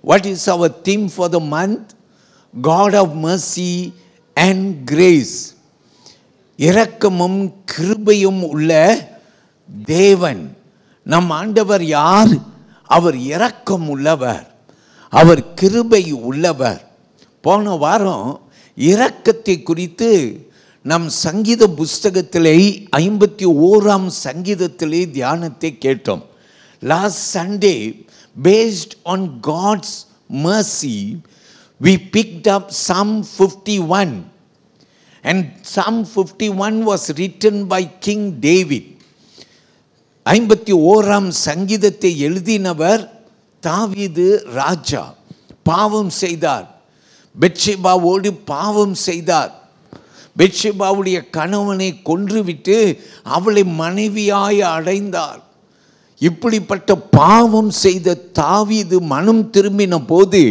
What is our theme for the month? God of mercy and grace. இரக்கமும் கிருபையும் உள்ள தேவன். நம் ஆண்டவர் யார்? அவர் இரக்கம் உள்ளவர், அவர் கிருபை உள்ளவர். போன வாரம் இரக்கத்தை குறித்து நம் சங்கீத புஸ்தகத்திலே 51ஆம் சங்கீதத்திலே தியானத்தை கேட்டோம். Last Sunday, based on God's mercy, we picked up Psalm 51. And Psalm 51 was written by King David. 51ஆம் சங்கீதத்தை எழுதினவர் தாவீது ராஜா. பாவம் செய்தார், பெத்ஷெபாவோடு பாவம் செய்தார். பெத்ஷெபாவுடைய கணவனை கொன்றுவிட்டு அவளை மனைவியாய் அடைந்தார். இப்படிப்பட்ட பாவம் செய்த தாவீது மனம் திரும்பின போது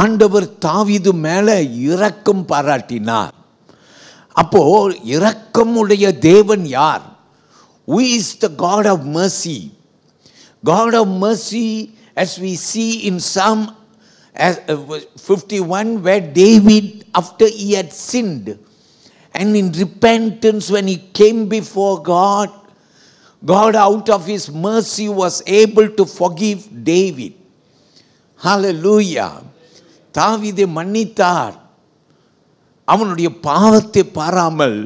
ஆண்டவர் தாவீது மேல இரக்கம் பாராட்டினார். அப்போ இரக்கமுடைய தேவன் யார்? Who is the God of mercy? God of mercy, as we see in Psalm 51, where David, after he had sinned, and in repentance when he came before God, God out of his mercy was able to forgive David. Hallelujah. தாவீதை மன்னித்தார். அவனுடைய பாவத்தை பாராமல்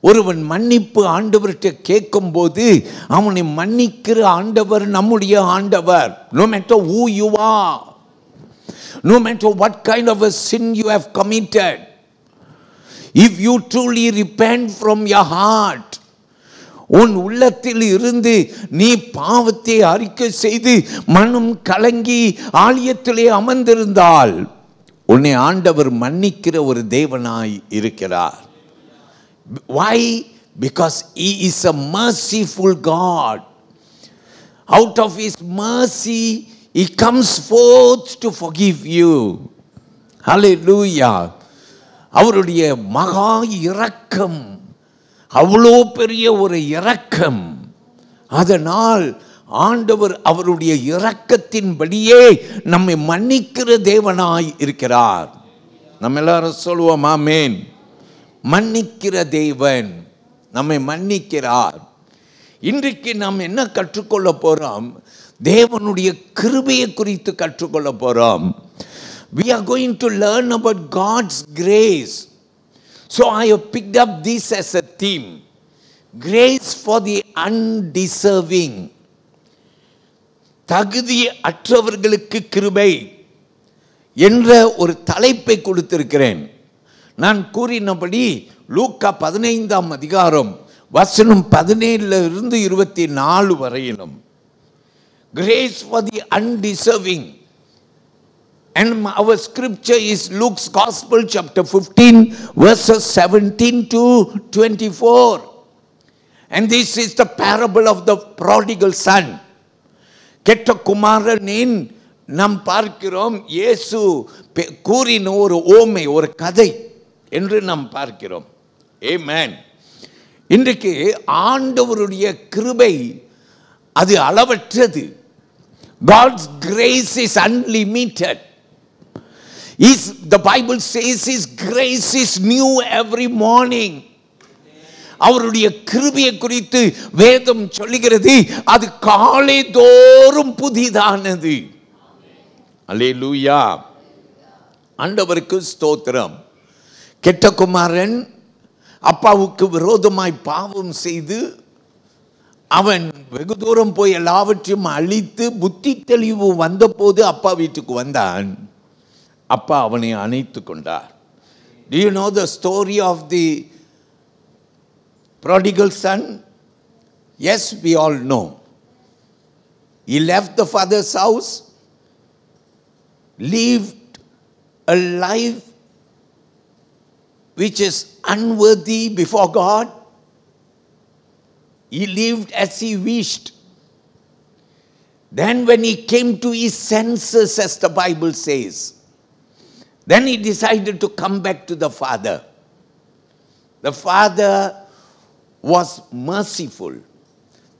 ஒருவன் மன்னிப்பு ஆண்டவர்கிட்ட கேட்கும் போது அவனை மன்னிக்கிற ஆண்டவர் நம்முடைய ஆண்டவர். No matter who you are, no matter what kind of a sin you have committed, if you truly repent from your heart, உன் உள்ளத்தில் இருந்து நீ பாவத்தை அறிக்கை செய்து மனம் கலங்கி ஆலயத்திலே அமர்ந்திருந்தால் உன்னை ஆண்டவர் மன்னிக்கிற ஒரு தேவனாய் இருக்கிறார். Why? Because he is a merciful God. Out of his mercy he comes forth to forgive you. Hallelujah. அவருடைய மகா இரக்கம், அவ்வளோ பெரிய ஒரு இரக்கம். அதனால் ஆண்டவர் அவருடைய இரக்கத்தின்படியே நம்மை மன்னிக்கிற தேவனாய் இருக்கிறார். நம்ம எல்லாரும் சொல்லுவோம் ஆமென். மன்னிக்கிற தேவன் நம்மை மன்னிக்கிறார். இன்றைக்கு நாம் என்ன கற்றுக்கொள்ள போறோம்? தேவனுடைய கிருபையை குறித்து கற்றுக்கொள்ள போறோம். We are going to learn about God's grace. So I have picked up this as a theme. Grace for the undeserving. தகுதி அற்றவர்களுக்கு கிருபை என்ற ஒரு தலைப்பை கொடுத்திருக்கிறேன். நான் கூறினபடி லூக்கா 15ஆம் அதிகாரம் வசனம் 17 இருந்து 24 வரையிலும் Grace for the undeserving. And our scripture is Luke's Gospel chapter 15 verses 17 to 24. And this is the parable of the prodigal son. கெட்ட குமாரனின் நாம் பார்க்கிறோம் இயேசு கூறின ஒரு ஓமை, ஒரு கதை என்று நாம் பார்க்கிறோம். ஆமென். இன்றைக்கு ஆண்டவருடைய கிருபை அது அளவற்றது. God's grace is unlimited. The Bible says his grace is new every morning. அவருடைய கிருபையை குறித்து வேதம் சொல்லுகிறது, அது காலை தோறும் புதிதானது. அல்லேலூயா. ஆண்டவருக்கு ஸ்தோத்திரம். கெட்ட குமாரன் அப்பாவுக்கு விரோதமாய் பாவம் செய்து அவன் வெகு தூரம் போய் எல்லாவற்றையும் அழித்து புத்தி தெளிவு வந்தபோது அப்பா வீட்டுக்கு வந்தான். அப்பா அவனை அணைத்து கொண்டார். Do you know the story of the prodigal son? Yes, we all know. He left the father's house, lived a life which is unworthy before God. He lived as he wished. Then when he came to his senses, as the Bible says, then he decided to come back to the father. The father was merciful.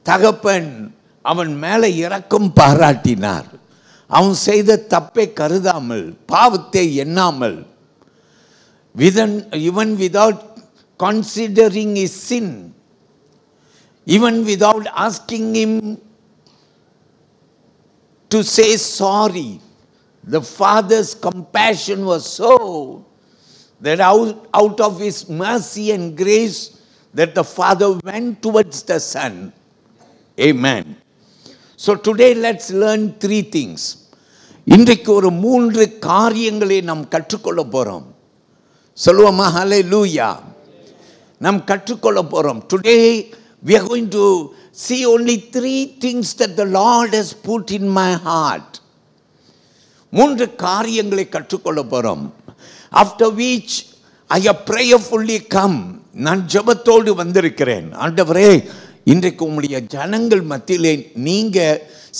தகப்பன் அவன் மேல இரக்கம் பாராட்டினார். அவன் செய்த தப்பை கருதாமல், பாவத்தை எண்ணாமல், even without considering his sin, even without asking him to say sorry, the father's compassion was so that out of his mercy and grace that the father went towards the son. Amen. So today let's learn 3 things. இன்றைக்கு ஒரு 3 காரியங்களை நாம் கற்றுக்கொள்ள போறோம். சொல்லுவோமா? ஹalleluya. நாம் கற்றுக்கொள்ள போறோம். Today we are going to see only 3 things that the Lord has put in my heart. 3 காரியங்களை கற்றுக்கொள்ள போறோம். After which I have prayerfully come. நான் ஜெபத்தோடு வந்திருக்கிறேன். ஆண்டவரே, இன்றைக்கு உம்முடைய ஜனங்கள் மத்தியிலே நீங்க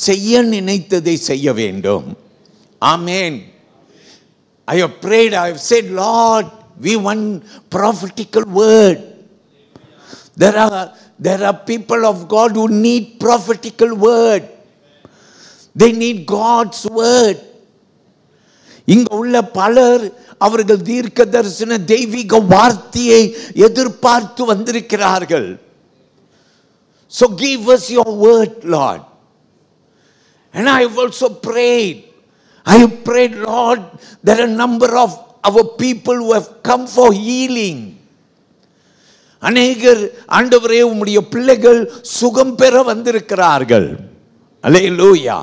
செய்ய நினைத்ததை செய்ய வேண்டும். ஆமென். I have prayed, I have said, Lord, we want prophetical word. There are people of God who need prophetical word. They need God's word. இங்க உள்ள பலர் அவர்கள் தீர்க்க தரிசன தெய்வீக வார்த்தையை எதிர்பார்த்து வந்திருக்கிறார்கள். So give us your word, Lord. And I have also prayed. I have prayed, Lord, there are a number of our people who have come for healing. அநேகர் ஆண்டவரே உம்முடைய பிள்ளைகள் சுகம் பெற வந்திருக்கிறார்கள். அல்லேலூயா.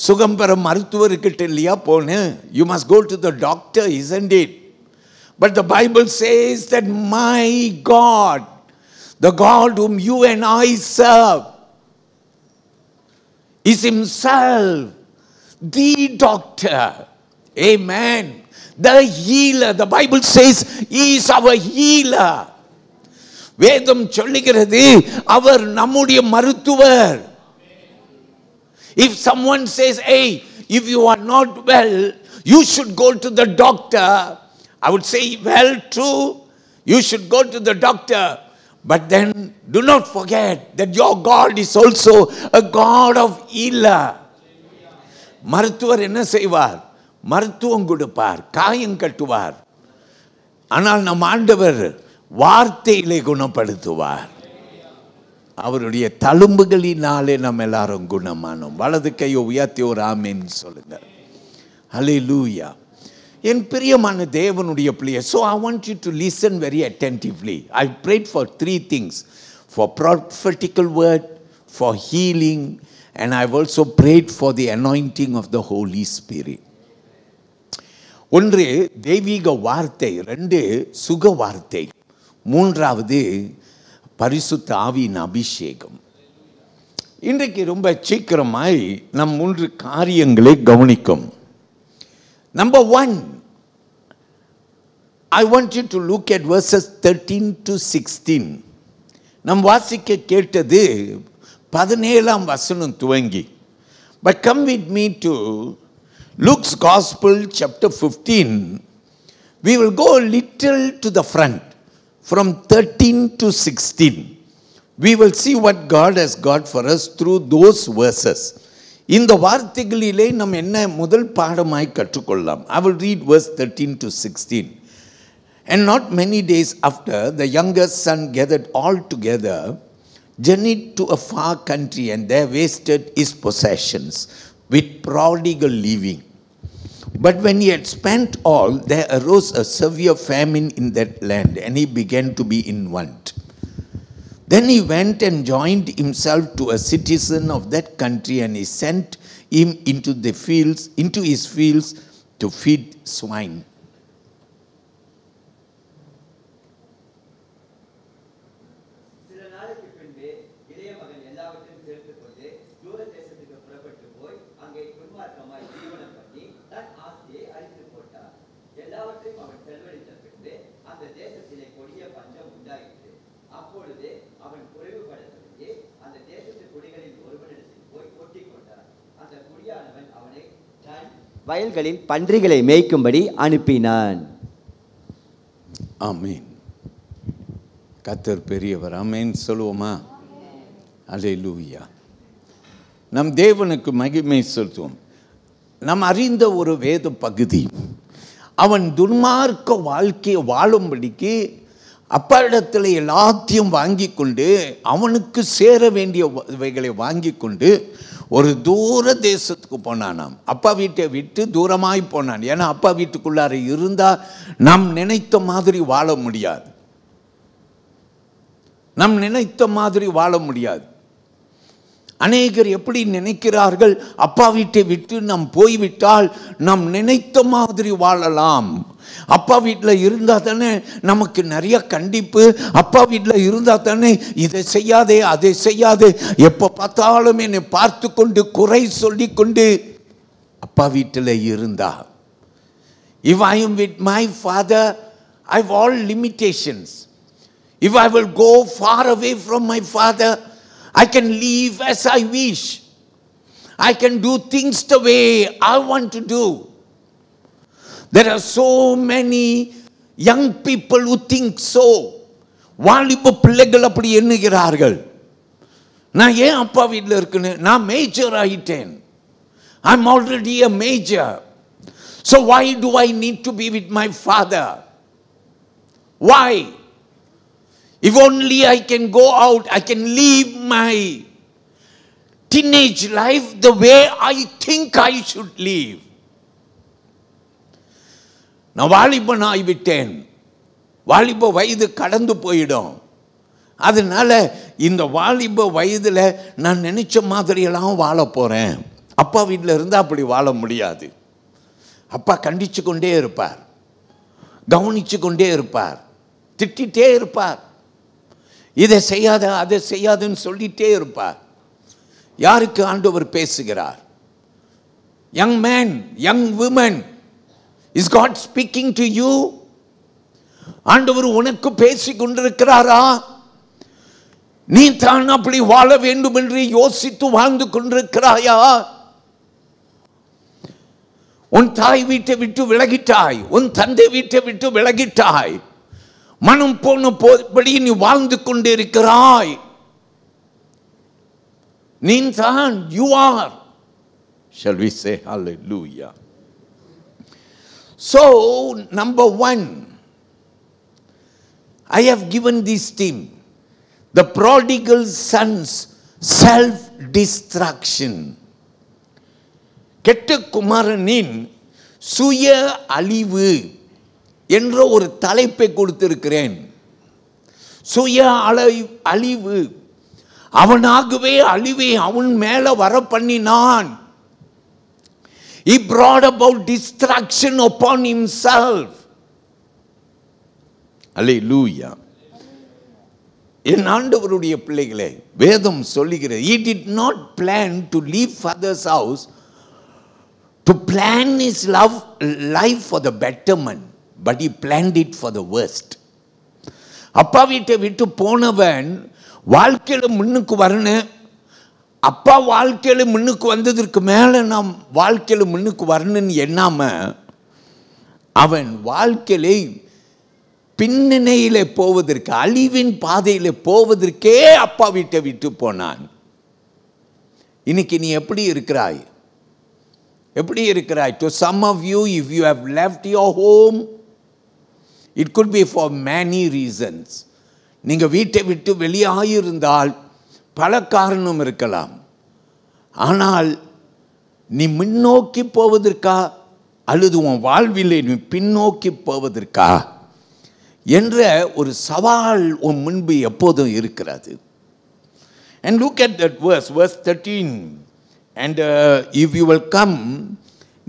சுகம் பெற மருத்துவர்கிட்ட இல்லையா போன? You must go to the doctor, isn't it? But the Bible says that my God, the God whom you and I serve, is himself the doctor. Amen. The healer. The Bible says he is our healer. வேதம் சொல்லுகிறது அவர் நம்முடைய மருத்துவர். If someone says, hey, if you are not well, you should go to the doctor, I would say, well, true, you should go to the doctor. But then do not forget that your God is also a God of healer. மருத்துவர் என்ன செய்வார்? மருத்துவம் கொடுப்பார், காயம் கட்டுவார். ஆனால் நம் ஆண்டவர் வார்த்தையிலே குணப்படுத்துவார். அவருடைய தழும்புகளினாலே நம்ம எல்லாரும் குணமானோம். வலது கையை உயர்த்தி ஒரு ஆமென் சொல்லுங்க. ஹல்லேலூயா. என் பிரியமான தேவனுடைய பிள்ளையே, so I want you to listen very attentively. I prayed for 3 things: for prophetical word, for healing, and I've also prayed for the anointing of the Holy Spirit. ஒன்று தெய்வீக வார்த்தை, 2 சுக வார்த்தை, 3வது பரிசுத்த ஆவியின் அபிஷேகம். இன்றைக்கு ரொம்ப சீக்கிரமாய் நம் 3 காரியங்களை கவனிக்கும். Number 1, I want you to look at verses 13 to 16. நாம் வாசிக்க கேட்டது 17ஆம் வசனம் துவங்கி. But come with me to Luke's Gospel chapter 15. We will go a little to the front. From 13 to 16, we will see what God has got for us through those verses. இந்த வார்த்தைகளிலே நாம் என்ன முதல் பாடமாய் கற்றுக்கொள்ளலாம். I will read verse 13 to 16. And not many days after, the younger son gathered all together, journeyed to a far country, and there wasted his possessions with prodigal living. But when he had spent all, there arose a severe famine in that land, and he began to be in want. Then he went and joined himself to a citizen of that country, and he sent him into his fields to feed swine. வயல்களில் பன்றிகளை மேய்க்கும்படி அனுப்பினான். ஆமென். கர்த்தர் பெரியவர். ஆமென் சொல்லுவோமா? அல்லேலூயா. நம் தேவனுக்கு மகிமை செலுத்துவோம். நாம் அறிந்த ஒரு வேத பகுதி. அவன் துன்மார்க்க வாழ்க்கையை வாழும்படிக்கு அப்பா இடத்துல எல்லாத்தையும் வாங்கி கொண்டு அவனுக்கு சேர வேண்டியவைகளை வாங்கி கொண்டு ஒரு தூர தேசத்துக்கு போனானாம். அப்பா வீட்டை விட்டு தூரமாய் போனான். ஏன்னா அப்பா வீட்டுக்குள்ளார இருந்தால் நாம் நினைத்த மாதிரி வாழ முடியாது. நாம் நினைத்த மாதிரி வாழ முடியாது. அநேகர் எப்படி நினைக்கிறார்கள், அப்பா வீட்டை விட்டு நாம் போய்விட்டால் நாம் நினைத்த மாதிரி வாழலாம். அப்பா வீட்டில் இருந்தால் தானே நமக்கு நிறைய கண்டிப்பு, அப்பா வீட்டில் இருந்தால் தானே இதை செய்யாதே அதை செய்யாதே, எப்போ பார்த்தாலும் என்னை பார்த்து கொண்டு குறை சொல்லி கொண்டு அப்பா வீட்டில் இருந்தா. If I am with my father, I have all limitations. If I will go far away from my father, I can live as I wish. I can do things the way I want to do. There are so many young people who think so. வாலிப பிள்ளைகள் அப்படி எண்ணுகிறார்கள். நான் ஏன் அப்பா வீட்டில் இருக்குன்னு, நான் major ஆயிட்டேன். I'm already a major. So why do I need to be with my father? Why? If only I can go out, I can live my teenage life the way I think I should live. நான் வாலிபன் ஆகிவிட்டேன், வாலிப வயது கடந்து போயிடும். அதனால இந்த வாலிப வயதில் நான் நினைச்ச மாதிரியெல்லாம் வாழ போகிறேன். அப்பா வீட்டில் இருந்தால் அப்படி வாழ முடியாது. அப்பா கண்டித்து கொண்டே இருப்பார், கவனித்து கொண்டே இருப்பார், திட்டிகிட்டே இருப்பார், இதை செய்யாத அதை செய்யாதுன்னு சொல்லிட்டே இருப்பார். யாருக்கு ஆண்டவர் பேசுகிறார்? Young man, young women, is God speaking to you? ஆண்டவர் உனக்கு பேசி கொண்டிருக்கிறாரா? நீ தான் அப்படி வாழ வேண்டும் என்று யோசித்து வாழ்ந்து கொண்டிருக்கிறாயா? உன் தாய் வீட்டை விட்டு விலகிட்டாய், உன் தந்தை வீட்டை விட்டு விலகிட்டாய், மனம் போன போபடி நீ வாழ்ந்து கொண்டிருக்கிறாய். நீ தான், you are. Shall we say hallelujah? So number 1, I have given this theme, the prodigal son's self destruction. கெட்ட குமாரனின் சுய அழிவு என்ற ஒரு தலைப்பை கொடுத்திருக்கிறேன். சுய அழிவு, அவனாகவே அழிவை அவன் மேல வர பண்ணினான். He brought about destruction upon himself. Hallelujah. என் ஆண்டவருடைய பிள்ளைகளே, வேதம் சொல்லுகிறது, he did not plan to leave father's house to plan his life for the betterment, but he planned it for the worst. அப்பா வீட்டை விட்டு போனவன் வாழ்க்கையில் முன்னுக்கு வரணும். அப்பா வாழ்க்கையில் முன்னுக்கு வந்ததற்கு மேலே நாம் வாழ்க்கையில் முன்னுக்கு வரணும்னு எண்ணாம அவன் வாழ்க்கையிலே பின்னணியில் போவதற்கு, அழிவின் பாதையில் போவதற்கே அப்பா வீட்டை விட்டு போனான். இன்னைக்கு நீ எப்படி இருக்கிறாய்? எப்படி இருக்கிறாய்? To some of you, if you have left your home, it could be for many reasons. நீங்கள் வீட்டை விட்டு வெளியாயிருந்தால் பல காரணம் இருக்கலாம். ஆனால் நீ முன்னோக்கி போவதற்கா அல்லது உன் வாழ்வில் நீ பின்னோக்கி போவதற்கா என்ற ஒரு சவால் உன் முன்பு எப்போதும் இருக்கிறது. And look at that verse 13. And if you will come,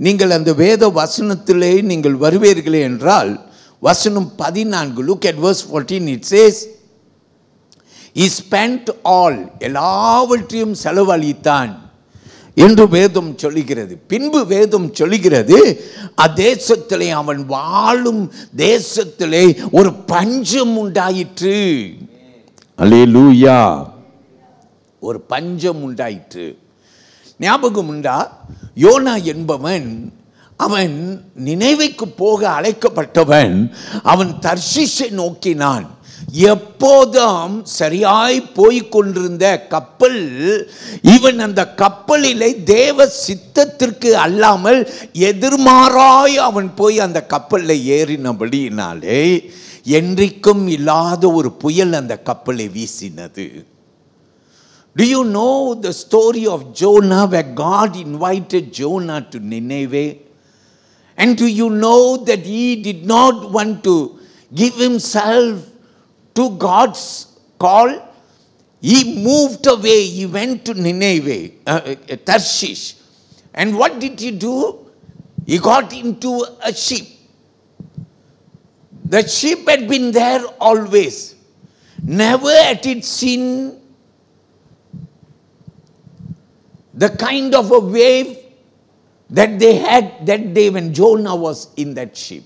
நீங்கள் அந்த வேத வசனத்திலே நீங்கள் வருவீர்களே என்றால், வசனம் 14, look at verse 14, it says, he spent all, எல்லாவற்றையும் செலவழித்தான் என்று வேதம் சொல்லுகிறது. பின்பு வேதம் சொல்லுகிறது, அதேசத்திலே அவன் வாழும் தேசத்திலே ஒரு பஞ்சம் உண்டாயிற்று. அல்லேலூயா. ஒரு பஞ்சம் உண்டாயிற்று. ஞாபகம் உண்டா? யோனா என்பவன், அவன் நினைவைக்கு போக அழைக்கப்பட்டவன். அவன் தர்ஷீஷை நோக்கினான். எப்போதும் சரியாய் போய்கொண்டிருந்த கப்பல், இவன் அந்த கப்பலிலே தேவ சித்தத்திற்கு அல்லாமல் எதிர்மாறாய் அவன் போய் அந்த கப்பலில் ஏறினபடியினாலே என்றைக்கும் இல்லாத ஒரு புயல் அந்த கப்பலை வீசினது. Do you know the story of Jonah, where God invited Jonah to Nineveh? And do you know that he did not want to give himself to God's call? He moved away. He went to Nineveh, Tarshish. And what did he do? He got into a ship. The ship had been there always. Never had it seen the kind of a wave that they had that day when Jonah was in that ship.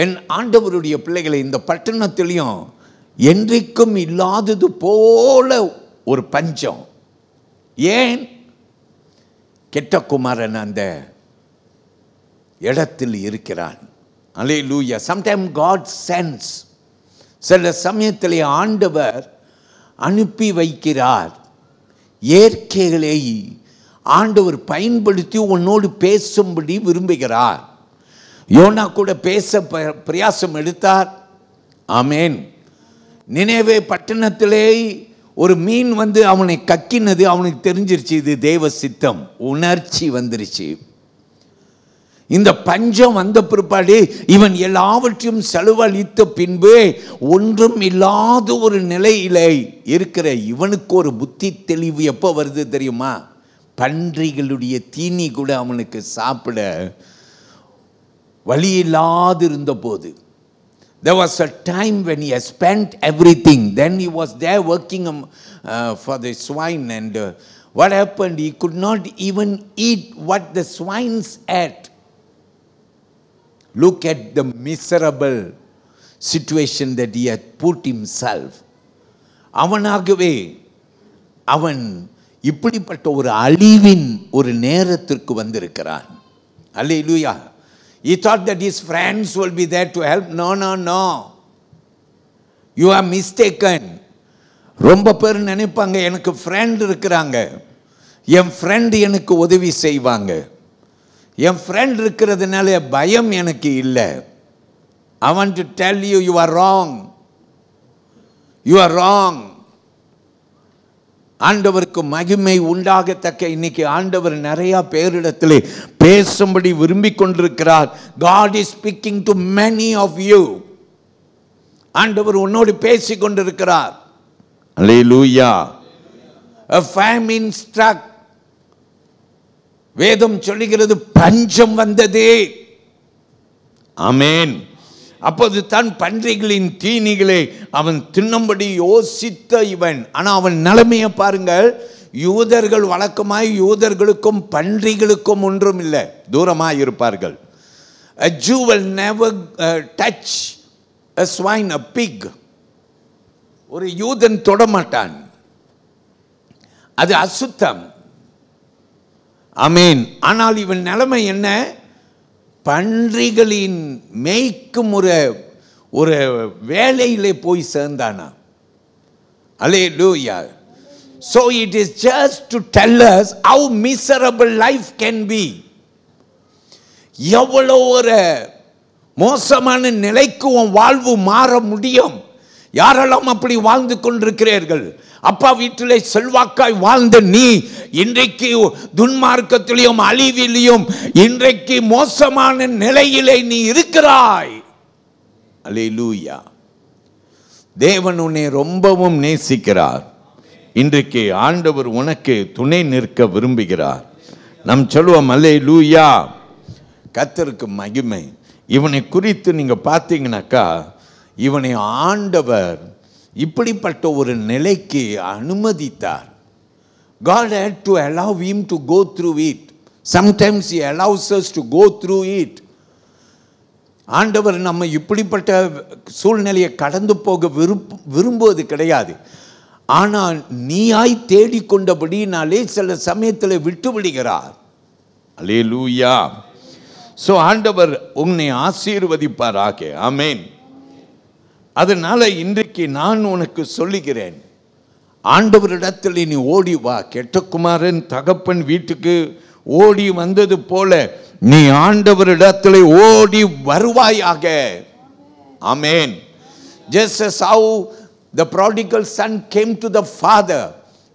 என் ஆண்டவருடைய பிள்ளைகளை, இந்த பட்டணத்திலையும் என்றைக்கும் இல்லாதது போல ஒரு பஞ்சம். ஏன்? கெட்ட குமாரன் அந்த இடத்தில் இருக்கிறான். அல்லேலூயா. சம்டைம் காட் சென்ஸ், சில சமயத்திலே ஆண்டவர் அனுப்பி வைக்கிறார். இயற்கைகளை ஆண்டவர் பயன்படுத்தி உன்னோடு பேசும்படி விரும்புகிறார். யோனா கூட பேச பிரயாசம் எடுத்தார். ஆமேன். நினைவே பட்டணத்திலே ஒரு மீன் வந்து அவனை கக்கினது அவனுக்கு தெரிஞ்சிருச்சு, இது தேவ சித்தம். உணர்ச்சி வந்துருச்சு. இந்த பஞ்சம் வந்த பிற்பாடு இவன் எல்லாவற்றையும் செலவழித்த பின்பு ஒன்றும் இல்லாத ஒரு நிலையிலே இருக்கிற இவனுக்கு ஒரு புத்தி தெளிவு எப்போ வருது தெரியுமா? பன்றிகளுடைய தீனி கூட அவனுக்கு சாப்பிட வழி இல்லாது இருந்த போது. There was a time when he had spent everything. Then he was there working for the swine, and what happened? He could not even eat what the swines ate. Look at the miserable situation that he had put himself. அவனாகவே அவன் இப்படிப்பட்ட ஒரு அழிவின் ஒரு நேரத்திற்கு வந்திருக்கிறான். அல்லேலூயா. He thought that his friends will be there to help. No, no, no. You are mistaken. ரொம்ப பேர் நினைப்பாங்க, எனக்கு ஃப்ரெண்ட் இருக்கிறாங்க, என் ஃப்ரெண்டு எனக்கு உதவி செய்வாங்க, என் ஃப்ரெண்ட் இருக்கிறதுனால பயம் எனக்கு இல்லை. I want to tell you, you are wrong. You are wrong. ஆண்டவருக்கு மகிமை உண்டாகத்தக்க இன்னைக்கு ஆண்டவர் நிறைய பேரிடத்திலே பேசும்படி விரும்பி கொண்டிருக்கிறார். God is speaking to many of you. ஆண்டவர் உன்னோடு பேசி கொண்டிருக்கிறார். Hallelujah. A famine struck. வேதம் சொல்லுகிறது பஞ்சம் வந்ததே. ஆமென். அப்போது தான் பன்றிகளின் தீனிகளை அவன் தின்னும்படி யோசித்த இவன். ஆனால் அவன் நிலைமையை பாருங்கள். யூதர்கள் வழக்கமாய் யூதர்களுக்கும் பன்றிகளுக்கும் ஒன்றும் இல்லை, தூரமாக இருப்பார்கள். A Jew will never touch a swine, a pig. ஒரு யூதன் தொடமாட்டான், அது அசுத்தம். ஆமென். ஆனால் இவன் நிலைமை என்ன? பன்றிகளின் மேய்க்கும் ஒரு வேலையிலே போய் சேர்ந்தானா. அல்லேலூயா. So it is just to tell us how miserable life can be. எவ்வளோ ஒரு மோசமான நிலைக்கு உன் வாழ்வு மாற முடியும். யாரெல்லாம் அப்படி வாழ்ந்து கொண்டிருக்கிறீர்கள்? அப்பா வீட்டிலே செல்வாக்காய் வாழ்ந்த நீ இன்றைக்கு துன்மார்க்கத்திலையும் அழிவிலையும் இன்றைக்கு மோசமான நிலையிலே நீ இருக்கிறாய். அல்லேலூயா. தேவன் உன்னை ரொம்பவும் நேசிக்கிறார். இன்றைக்கு ஆண்டவர் உனக்கு துணை நிற்க விரும்புகிறார். நாம் சொல்லுவோம் அல்லேலூயா. கர்த்தருக்கு மகிமை. இவனை குறித்து நீங்க பார்த்தீங்கன்னாக்கா, இவனை ஆண்டவர் இப்படிப்பட்ட ஒரு நிலைக்கு அனுமதித்தார். God had to allow him to go through it. Sometimes he allows us to go through it. ஆண்டவர் நம்ம இப்படிப்பட்ட சூழ்நிலையை கடந்து போக விரும்புவது கிடையாது. ஆனால் நீயாய் தேடிக்கொண்டபடினாலே சில சமயத்தில் விட்டு விடுகிறார். அல்லேலூயா. ஸோ ஆண்டவர் உன்னை ஆசீர்வதிப்பாராக. ஆமென். அதனால இன்றைக்கு நான் உனக்கு சொல்லுகிறேன், ஆண்டவரிடத்தில் நீ ஓடி வா. கெட்ட குமாரன் தகப்பன் வீட்டுக்கு ஓடி வந்தது போல நீ ஆண்டவரிடத்தில் ஓடி வருவாயாக. ஆமென். Just as how the prodigal son came to the father,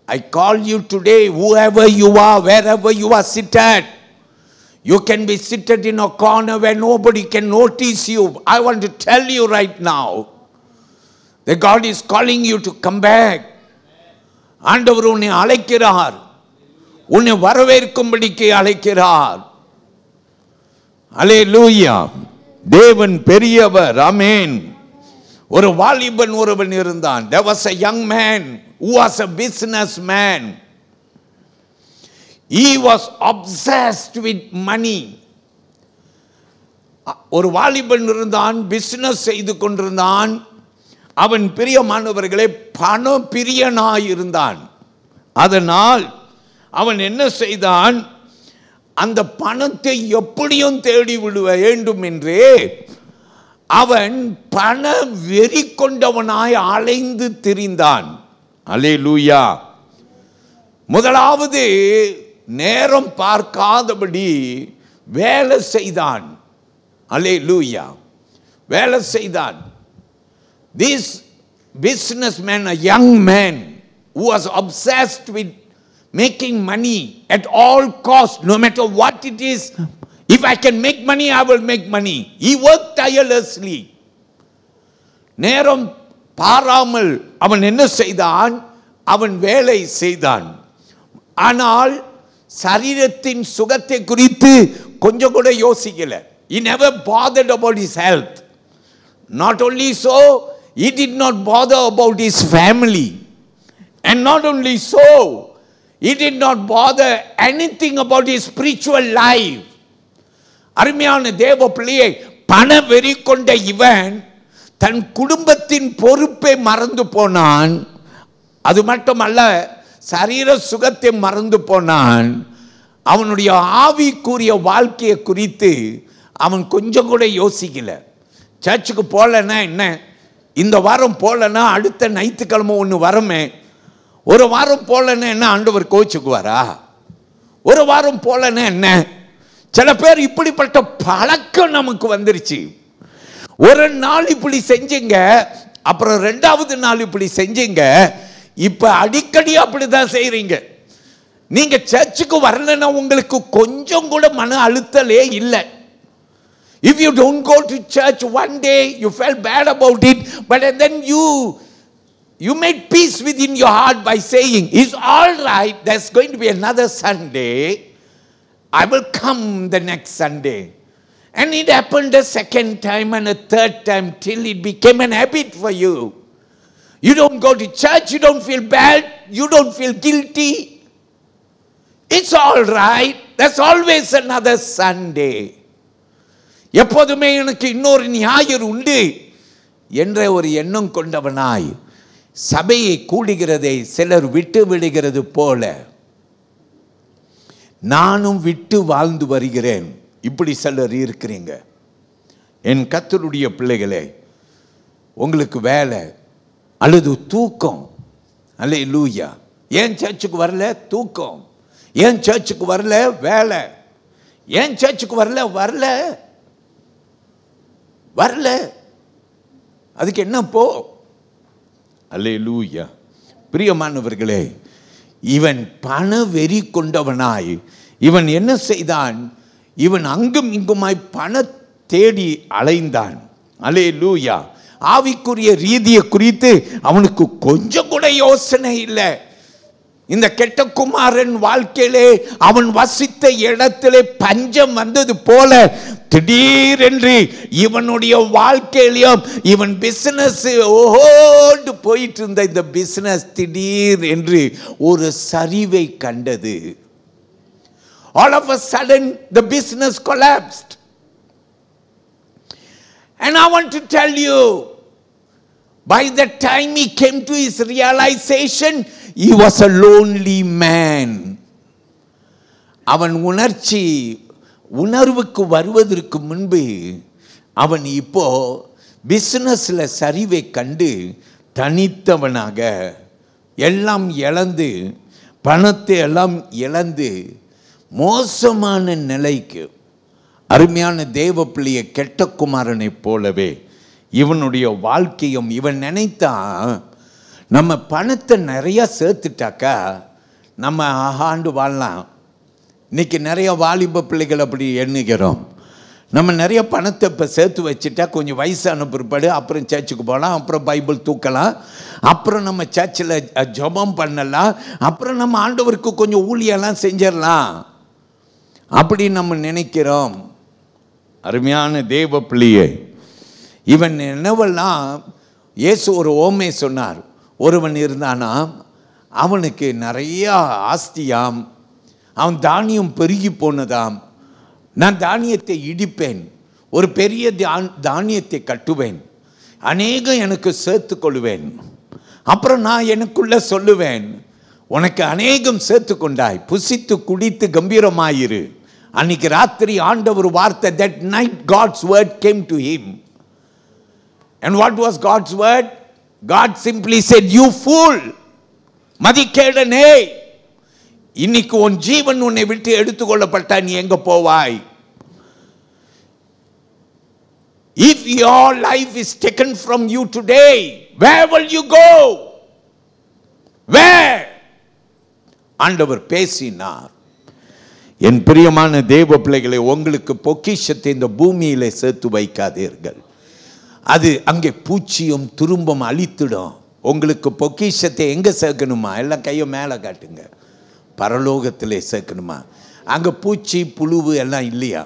I call you today, whoever you are, wherever you are seated. You can be seated in a corner where nobody can notice you. I want to tell you right now that God is calling you to come back. ஆண்டவர் உன்னை அழைக்கிறார், உன்னை வரவேற்கும்படிக்கு அழைக்கிறார். அல்லேலூயா. தேவன் பெரியவர். ஆமென். ஒரு வாலிபன் ஒருவன் இருந்தான். There was a young man who was a businessman. He was obsessed with money. ஒரு வாலிபன் இருந்தான், பிசினஸ் செய்து கொண்டிருந்தான். அவன் பிரியமானவர்களே பண பிரியனாய் இருந்தான். அதனால் அவன் என்ன செய்தான், அந்த பணத்தை எப்படியும் தேடி விட வேண்டும் என்றே அவன் பண வெறி கொண்டவனாய் அலைந்து திரிந்தான். அல்லேலூயா. முதலாவது நேரம் பார்க்காதபடி வேலை செய்தான். அல்லேலூயா. வேலை செய்தான். This businessman, a young man who was obsessed with making money at all costs, no matter what it is. If I can make money, I will make money. He worked tirelessly. நேரம் பாராமல் அவன் என்ன செய்தான், அவன் வேலை செய்தான். ஆனால் சரீரத்தின் சுகத்தை குறித்து கொஞ்சம் கூட யோசிக்கல. He never bothered about his health. Not only so, he did not bother about his family. And not only so, he did not bother anything about his spiritual life. அருமையான தேவ பிள்ளையை, பண வெறி கொண்ட இவன் தன் குடும்பத்தின் பொறுப்பை மறந்து போனான். அது மட்டுமல்ல, சரீர சுகத்தை மறந்து போனான். அவனுடைய ஆவிக்குரிய வாழ்க்கையை குறித்து அவன் கொஞ்சம் கூட யோசிக்கல. சர்ச்சுக்கு போகலன்னா என்ன, இந்த வாரம் போகலன்னா அடுத்த ஞாயிற்றுக்கிழமை ஒன்று வரமே. ஒரு வாரம் போகலன்னா என்ன, ஆண்டவர் கோச்சுக்குவாரா? ஒரு வாரம் போகலன்னா என்ன? சில பேர் இப்படிப்பட்ட பழக்கம் நமக்கு வந்துருச்சு. ஒரு நாள் இப்படி செஞ்சீங்க, அப்புறம் ரெண்டாவது நாள் இப்படி செஞ்சீங்க, இப்ப அடிக்கடி அப்படிதான் செய்றீங்க. நீங்க சர்ச்சுக்கு வரலன்னா உங்களுக்கு கொஞ்சம் கூட மன அழுத்தலே இல்லை. If you don't go to church one day, you felt bad about it, but then you made peace within your heart by saying, it's all right, there's going to be another Sunday, I will come the next Sunday. And it happened a second time and a third time till it became an habit for you. You don't go to church, you don't feel bad, you don't feel guilty. It's all right, there's always another Sunday. எப்போதுமே எனக்கு இன்னொரு ஞாயிறு உண்டு என்ற ஒரு எண்ணம் கொண்டவனாய் சபையை கூடுகிறதை சிலர் விட்டு விடுகிறது போல நானும் விட்டு வாழ்ந்து வருகிறேன். இப்படி சிலர் இருக்கிறீங்க. என் கர்த்தருடைய பிள்ளைகளே, உங்களுக்கு வேலை அல்லது தூக்கம். அல்லேலூயா. ஏன் சர்ச்சுக்கு வரல? தூக்கம். ஏன் சர்ச்சுக்கு வரல? வேலை. ஏன் சர்ச்சுக்கு வரல? வரல. அதுக்கு என்ன போ? அல்லேலூயா. பிரியமானவர்களே, இவன் பண வெறி கொண்டவனாய் இவன் என்ன செய்தான்? இவன் அங்கும் இங்குமாய் பண தேடி அலைந்தான். அல்லேலூயா. ஆவிக்குரிய ரீதியை குறித்து அவனுக்கு கொஞ்சம் கூட யோசனை இல்லை. இந்த கெட்ட குமாரன் வாழ்க்கையிலே அவன் வசித்த இடத்திலே பஞ்சம் வந்தது போல திடீரென்று இவனுடைய வாழ்க்கையிலும் இவன் பிசினஸ் ஓஹோண்டு போயிட்டு இருந்த இந்த பிசினஸ் திடீர் என்று ஒரு சரிவை கண்டது. All of a sudden the business collapsed. And I want to tell you, by the time he came to his realization, he was a lonely man. அவன் உணர்வுக்கு வருவதற்கு முன்பு அவன் இப்போ பிசினஸ்ல சரிவை கண்டு தனித்தவனாக எல்லாம் இழந்து, பணத்தை எல்லாம் இழந்து மோசமான நிலைக்கு, அருமையான தேவ பிள்ளையை கெட்ட குமாரனை போலவே இவனுடைய வாழ்க்கையும். இவன் நினைத்தான், நம்ம பணத்தை நிறையா சேர்த்துட்டாக்கா நம்ம ஆண்டு வாழலாம். இன்றைக்கி நிறைய வாலிப பிள்ளைகள் அப்படி எண்ணுகிறோம். நம்ம நிறைய பணத்தை இப்போ சேர்த்து வச்சுட்டா கொஞ்சம் வயசான பிற்பாடு அப்புறம் சர்ச்சுக்கு போகலாம், அப்புறம் பைபிள் தூக்கலாம், அப்புறம் நம்ம சர்ச்சில் ஜெபம் பண்ணலாம், அப்புறம் நம்ம ஆண்டவருக்கு கொஞ்சம் ஊழியெல்லாம் செஞ்சிடலாம் அப்படி நம்ம நினைக்கிறோம். அருமையான தேவ பிள்ளையே, இவன் என்னவெல்லாம் இயேசு ஒரு ஓமை சொன்னார். ஒருவன் இருந்தானா, அவனுக்கு நிறையா ஆஸ்தியாம், அவன் தானியம் பெருகி போனதாம். நான் தானியத்தை இடிப்பேன், ஒரு பெரிய தானியத்தை கட்டுவேன், அநேகம் எனக்கு சேர்த்து கொள்வேன், அப்புறம் நான் எனக்குள்ள சொல்லுவேன், உனக்கு அநேகம் சேர்த்து கொண்டாய், புசித்து குடித்து கம்பீரமாயிரு. அன்னைக்கு ராத்திரி ஆண்டவர் வார்த்தை, that night God's word came to him. And what was God's word? God simply said, you fool, மதிகேடனே, இன்னைக்கு உன் ஜீவன் உன்னை விட்டு எடுத்துக்கொள்ளப்பட்டா நீ எங்க போவாய்? If your life is taken from you today, where will you go? Where? ஆண்டவர் பேசினார். என் பிரியமான தேவ பிள்ளைகளை, உங்களுக்கு பொக்கிஷத்தை இந்த பூமியிலே சேர்த்து வைக்காதீர்கள். அது அங்கே பூச்சியும் துரும்பும் அழித்திடும். உங்களுக்கு பொக்கிஷத்தை எங்கே சேர்க்கணுமா? எல்லாம் கையை மேலே காட்டுங்க. பரலோகத்திலே சேர்க்கணுமா? அங்கே பூச்சி புழுவு எல்லாம் இல்லையா?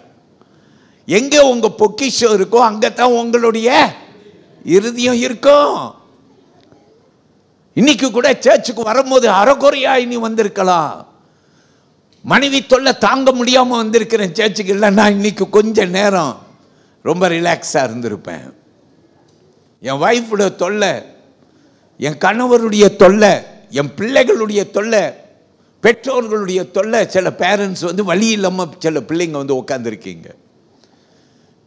எங்கே உங்கள் பொக்கிஷம் இருக்கோ அங்கே தான் உங்களுடைய இருதயம் இருக்கும். இன்னைக்கு கூட சர்ச்சுக்கு வரும்போது அறகுறையாய் நீ வந்திருக்கலாம். மனைவி தொல்லை தாங்க முடியாமல் வந்திருக்கிறேன் சர்ச்சுக்கு, இல்லைன்னா இன்னைக்கு கொஞ்ச நேரம் ரொம்ப ரிலாக்ஸாக இருந்திருப்பேன். என் வைஃபோட தொல்லை, என் கணவருடைய தொல்லை, என் பிள்ளைகளுடைய தொல்லை, பெற்றோர்களுடைய தொல்லை. சில பேரண்ட்ஸ் வந்து வழி இல்லாமல் சில பிள்ளைங்க வந்து உட்காந்துருக்கீங்க.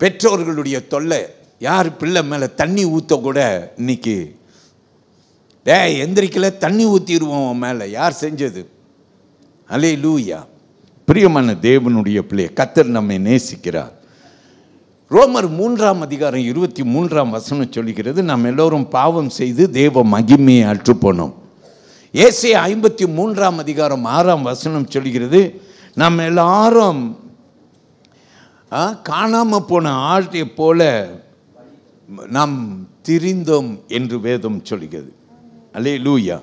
பெற்றோர்களுடைய தொல்லை, யார் பிள்ளை மேலே தண்ணி ஊற்ற கூட இன்னைக்கு எந்திரிக்கல, தண்ணி ஊற்றிடுவோம் மேலே. யார் செஞ்சது? அல்லேலூயா. பிரியமான தேவனுடைய பிள்ளை, கர்த்தர் நம்மை நேசிக்கிறார். ரோமர் 3ஆம் அதிகாரம் 23ஆம் வசனம் சொல்லுகிறது, நாம் எல்லோரும் பாவம் செய்து தேவ மகிமையை அற்றுப்போனோம். ஏசாயா 53ஆம் அதிகாரம் 6ஆம் வசனம் சொல்லுகிறது, நாம் எல்லாரும் காணாம போன ஆட்டை போல நாம் திரிந்தோம் என்று வேதம் சொல்லுகிறது. அல்லேலூயா.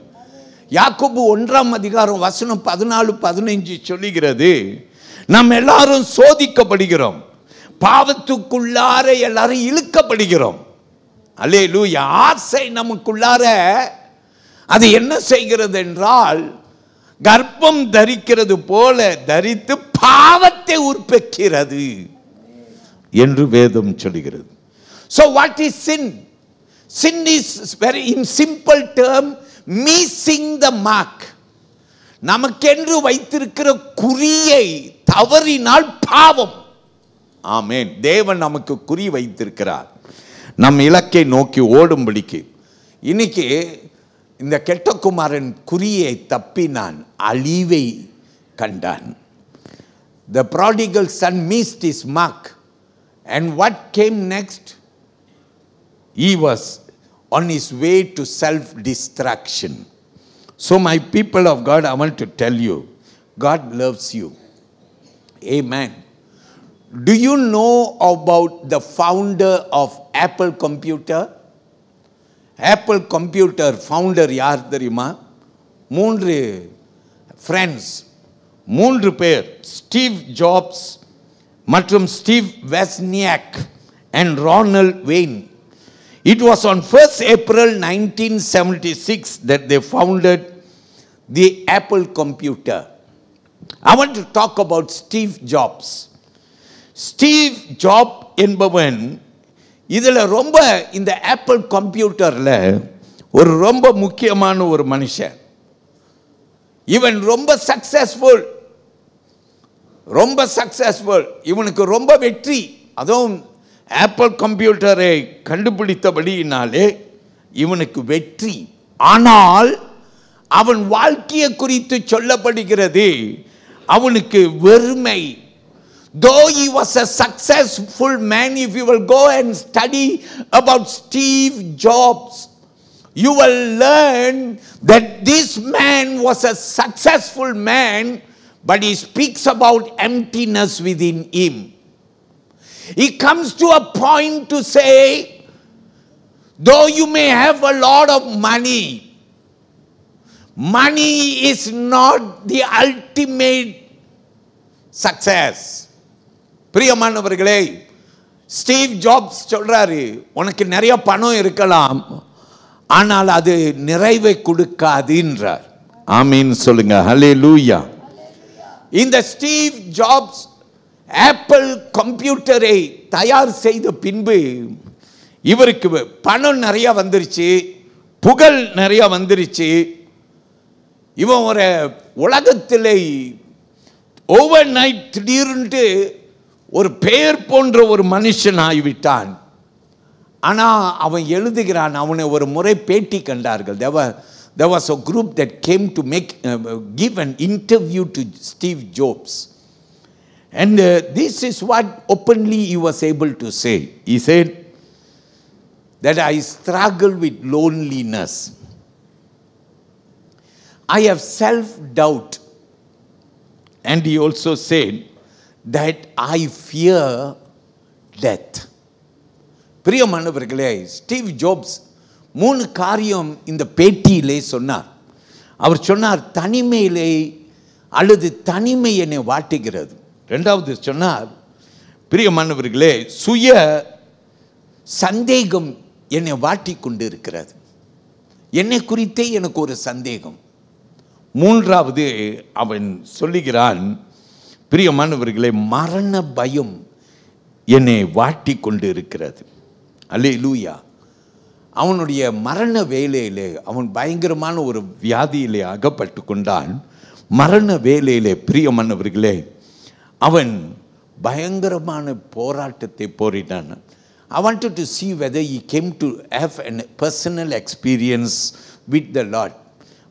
யாக்கோபு 1ஆம் அதிகாரம் வசனம் 14-15 சொல்லுகிறது, நாம் எல்லாரும் சோதிக்கப்படுகிறோம், பாவத்துக்குள்ளார எல்லாரும் இழுக்கப்படுகிறோம். அல்லேலூயா. ஆசை நமக்குள்ளார அது என்ன செய்கிறது என்றால், கர்ப்பம் தரிக்கிறது போல தரித்து பாவத்தை உற்பத்திக்கிறது என்று வேதம் சொல்கிறது. So what is sin? Sin is very in simple term missing the mark. நமக்கென்று வைத்திருக்கிற குறியை தவறினால் பாவம். ஆமென். தேவன் நமக்கு குறி வைத்திருக்கிறார், நம் இலக்கை நோக்கி ஓடும்படிக்கு. இன்னைக்கு இந்த கெட்டகுமாரன் குறியை தப்பினான், அழிவை கண்டான். The prodigal son missed his mark, and what came next? He was on his way to self-destruction. So my people of God, I want to tell you, God loves you. Amen. Do you know about the founder of Apple Computer? Apple Computer founder யார் தெரியுமா? 3 friends, 3 பேர், Steve jobs மற்றும் Steve வெஸ்னியாக் and Ronald Wayne. It was on 1st April 1976 that they founded the Apple Computer. I want to talk about Steve Jobs. Steve Jobs என்பவன் இதில் ரொம்ப இந்த apple கம்ப்யூட்டரில் ஒரு ரொம்ப முக்கியமான ஒரு மனுஷன். இவன் ரொம்ப சக்சஸ்ஃபுல், இவனுக்கு ரொம்ப வெற்றி. அதுவும் ஆப்பிள் கம்ப்யூட்டரை கண்டுபிடித்தபடியினாலே இவனுக்கு வெற்றி. ஆனால் அவன் வாழ்க்கையை குறித்து சொல்லப்படுகிறது அவனுக்கு வெறுமை. Though he was a successful man, if you will go and study about Steve Jobs, you will learn that this man was a successful man, but he speaks about emptiness within him. He comes to a point to say, though you may have a lot of money, money is not the ultimate success. பிரியமானவர்களே, Steve jobs சொல்றாரு, உனக்கு நிறைய பணம் இருக்கலாம், ஆனால் அது நிறைவை கொடுக்காதுன்றார். ஆமீன் சொல்லுங்க, ஹல்லேலூயா. இந்த ஸ்டீவ் ஜாப்ஸ் ஆப்பிள் கம்ப்யூட்டரை தயார் செய்த பின்பு இவருக்கு பணம் நிறைய வந்துருச்சு, புகழ் நிறைய வந்துருச்சு. இவன் ஒரு உலகத்திலே ஓவர் நைட் திடீர்னு ஒரு பெயர் போன்ற ஒரு மனுஷன் ஆகிவிட்டான். ஆனால் அவன் எழுதுகிறான். அவனை ஒரு முறை பேட்டி கண்டார்கள். There was a group that came to give an interview to Steve Jobs. And this is what openly he was able to say. He said that I struggle with loneliness. I have self-doubt. And he also said that I fear death. பிரியமானவர்களே, Steve jobs 3 காரியம் இந்த பேட்டியிலே சொன்னார். அவர் சொன்னார், தனிமையிலே அல்லது தனிமை என்னை வாட்டுகிறது. 2வது சொன்னார், பிரியமானவர்களே, சுய சந்தேகம் என்னை வாட்டி கொண்டு இருக்கிறது, என்னை குறித்தே எனக்கு ஒரு சந்தேகம். 3வது அவன் சொல்லுகிறான், பிரியமானவர்களே, மரண பயம் என்னை வாட்டி கொண்டு இருக்கிறது. அல்லேலூயா. அவனுடைய மரண வேலையிலே அவன் பயங்கரமான ஒரு வியாதியிலே அகப்பட்டு கொண்டான். மரண வேலையிலே பிரியமானவர்களே அவன் பயங்கரமான போராட்டத்தை போரிட்டான். I wanted to see whether he came to have a personal experience with the Lord,